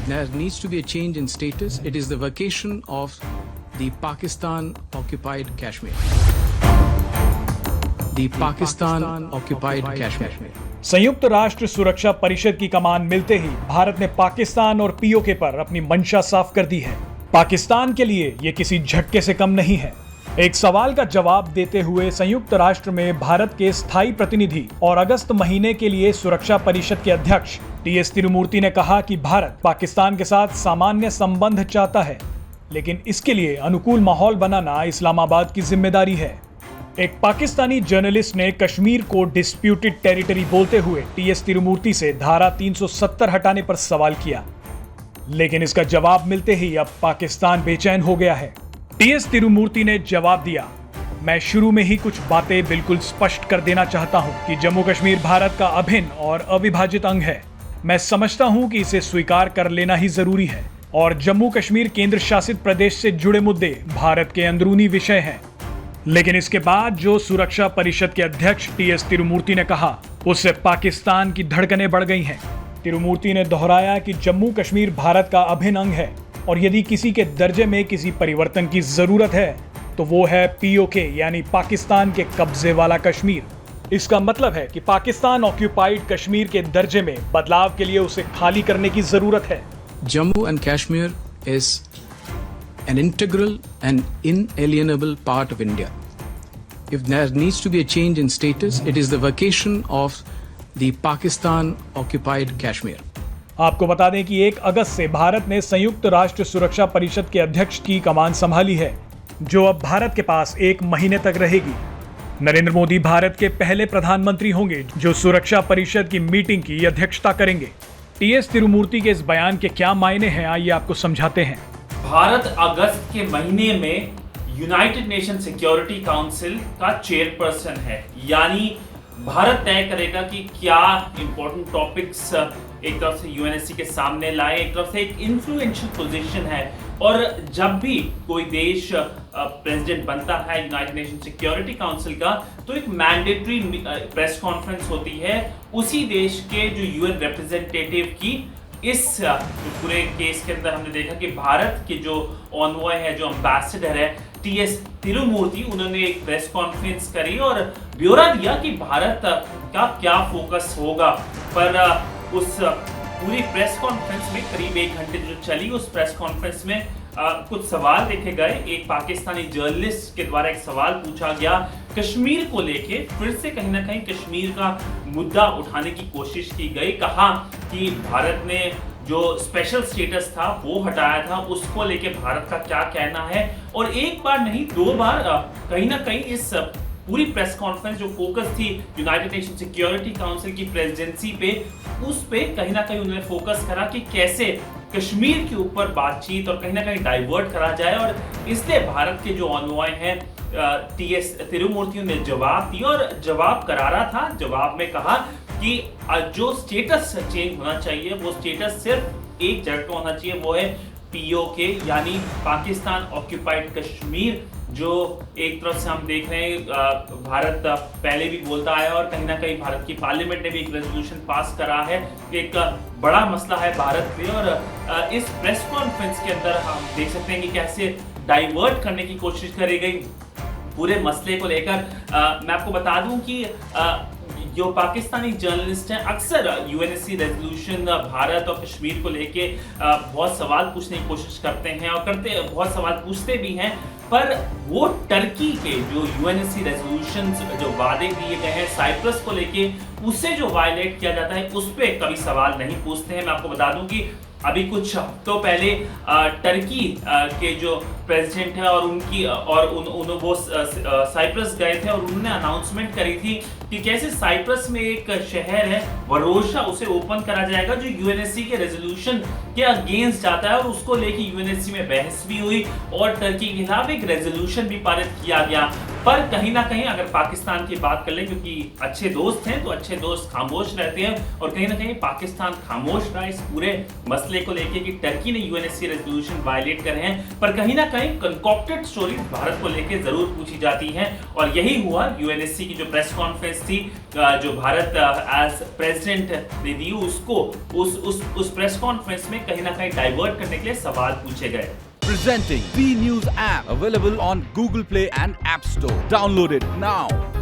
there needs to be a change in status, it is the vacation of the Pakistan occupied Kashmir. The Pakistan occupied Kashmir. संयुक्त राष्ट्र सुरक्षा परिषद की कमान मिलते ही भारत ने पाकिस्तान और पीओके पर अपनी मंशा साफ कर दी है। पाकिस्तान के लिए ये किसी झटके से कम नहीं है। एक सवाल का जवाब देते हुए संयुक्त राष्ट्र में भारत के स्थायी प्रतिनिधि और अगस्त महीने के लिए सुरक्षा परिषद के अध्यक्ष टीएस तिरुमूर्ति ने कहा कि भारत पाकिस्तान के साथ सामान्य संबंध चाहता है, लेकिन इसके लिए अनुकूल माहौल बनाना इस्लामाबाद की जिम्मेदारी है। एक पाकिस्तानी जर्नलिस्ट ने कश्मीर को डिस्प्यूटेड टेरिटरी बोलते हुए टीएस तिरुमूर्ति से धारा 370 हटाने पर सवाल किया, लेकिन इसका जवाब मिलते ही अब पाकिस्तान बेचैन हो गया है। टीएस तिरुमूर्ति ने जवाब दिया, मैं शुरू में ही कुछ बातें बिल्कुल स्पष्ट कर देना चाहता हूं कि जम्मू कश्मीर भारत का अभिन्न और अविभाजित अंग है। मैं समझता हूं कि इसे स्वीकार कर लेना ही जरूरी है और जम्मू कश्मीर केंद्र शासित प्रदेश से जुड़े मुद्दे भारत के अंदरूनी विषय हैं। लेकिन इसके बाद जो सुरक्षा परिषद के अध्यक्ष टीएस तिरुमूर्ति ने कहा, उससे पाकिस्तान की धड़कनें बढ़ गई हैं। तिरुमूर्ति ने दोहराया कि जम्मू कश्मीर भारत का अभिन्न अंग है और यदि किसी के दर्जे में किसी परिवर्तन की जरूरत है तो वो है पीओके यानी पाकिस्तान के कब्जे वाला कश्मीर। इसका मतलब है कि पाकिस्तान ऑक्यूपाइड कश्मीर के दर्जे में बदलाव के लिए उसे खाली करने की जरूरत है। Jammu and Kashmir is an integral and inalienable part of India. If there needs to be a change in status, it is the vacation of the Pakistan occupied Kashmir. आपको बता दें कि 1 अगस्त से भारत ने संयुक्त राष्ट्र सुरक्षा परिषद के अध्यक्ष की कमान संभाली है, जो अब भारत के पास 1 महीने तक रहेगी। नरेंद्र मोदी भारत के पहले प्रधानमंत्री होंगे जो सुरक्षा परिषद की मीटिंग की अध्यक्षता करेंगे। टीएस तिरुमूर्ति के इस बयान के क्या मायने हैं, आइए आपको समझाते हैं। भारत अगस्त के महीने में यूनाइटेड नेशन सिक्योरिटी काउंसिल का चेयरपर्सन है, यानी भारत तय करेगा कि क्या इंपॉर्टेंट टॉपिक्स एक तरफ से यूएनएससी के सामने लाए, एक तरफ से एक इन्फ्लुएंशियल पोजीशन है। और जब भी कोई देश प्रेसिडेंट बनता है यूनाइटेड नेशन सिक्योरिटी काउंसिल का, तो एक मैंडेटरी प्रेस कॉन्फ्रेंस होती है उसी देश के जो यूएन रिप्रेजेंटेटिव की। इस पूरे केस के अंदर हमने देखा कि भारत के जो ऑनवॉय है, जो एम्बेसडर है टीएस तिरुमूर्ति, उन्होंने एक प्रेस कॉन्फ्रेंस करी और ब्यौरा दिया कि भारत का क्या फोकस होगा। पर उस पूरी प्रेस कॉन्फ्रेंस में करीब 1 घंटे जो चली, उस प्रेस कॉन्फ्रेंस में कुछ सवाल देखे गए। एक पाकिस्तानी जर्नलिस्ट के द्वारा एक सवाल पूछा गया कश्मीर को लेके, फिर से कहीं ना कहीं कश्मीर का मुद्दा उठाने की कोशिश की गई। कहा कि भारत ने जो स्पेशल स्टेटस था वो हटाया था, उसको लेके भारत का क्या कहना है। और एक बार नहीं 2 बार कहीं ना कहीं इस पूरी प्रेस कॉन्फ्रेंस जो फोकस थी यूनाइटेड नेशन सिक्योरिटी काउंसिल की प्रेसिडेंसी पे, उस पे कहीं ना कहीं उन्होंने फोकस करा कि कैसे कश्मीर के ऊपर बातचीत और कहीं ना कहीं डाइवर्ट करा जाए। और इसलिए भारत के जो ऑनवॉय हैं टीएस तिरुमूर्ति ने जवाब दिया और जवाब करारा था। जवाब में कहा कि जो स्टेटस चेंज होना चाहिए वो स्टेटस सिर्फ एक जगह का होना चाहिए, वो है पीओके यानी पाकिस्तान ऑक्यूपाइड कश्मीर। जो एक तरफ से हम देख रहे हैं भारत पहले भी बोलता आया और कहीं ना कहीं भारत की पार्लियामेंट ने भी एक रेजोल्यूशन पास करा है, एक बड़ा मसला है भारत में। और इस प्रेस कॉन्फ्रेंस के अंदर हम देख सकते हैं कि कैसे डाइवर्ट करने की कोशिश करी गई पूरे मसले को लेकर। मैं आपको बता दूं कि जो पाकिस्तानी जर्नलिस्ट हैं अक्सर यूएनएससी रेजोल्यूशन भारत और कश्मीर को लेके बहुत सवाल पूछने की कोशिश करते हैं और बहुत सवाल पूछते भी हैं, पर वो टर्की के जो यूएनएससी रेजोल्यूशन जो वादे किए गए हैं साइप्रस को लेके, उससे जो वायलेट किया जाता है उस पर कभी सवाल नहीं पूछते हैं। मैं आपको बता दूं कि अभी कुछ हफ्तों पहले टर्की के जो प्रेसिडेंट है और वो साइप्रस गए थे और उन्होंने अनाउंसमेंट करी थी कि कैसे साइप्रस में एक शहर है वरोशा, उसे ओपन करा जाएगा जो यूएनएससी के रेजोल्यूशन के अगेंस्ट जाता है। और उसको लेके यूएनएससी में बहस भी हुई और टर्की के खिलाफ एक रेजोल्यूशन भी पारित किया गया। पर कहीं ना कहीं अगर पाकिस्तान की बात कर लें, क्योंकि अच्छे दोस्त हैं तो अच्छे दोस्त खामोश रहते हैं, और कहीं ना कहीं पाकिस्तान खामोश रहा इस पूरे मसले को लेके कि टर्की ने यूएनएससी रेजोल्यूशन वायलेट करे हैं। पर कहीं ना कहीं कंकॉक्टेड स्टोरीज भारत को लेके जरूर पूछी जाती हैं और यही हुआ। यूएनएससी की जो प्रेस कॉन्फ्रेंस एड्रेस थी जो भारत एज प्रेसिडेंट ने दी, उसको उस प्रेस कॉन्फ्रेंस में कहीं ना कहीं डाइवर्ट करने के लिए सवाल पूछे गए। Presenting V News app, available on Google Play and App Store. Download it now.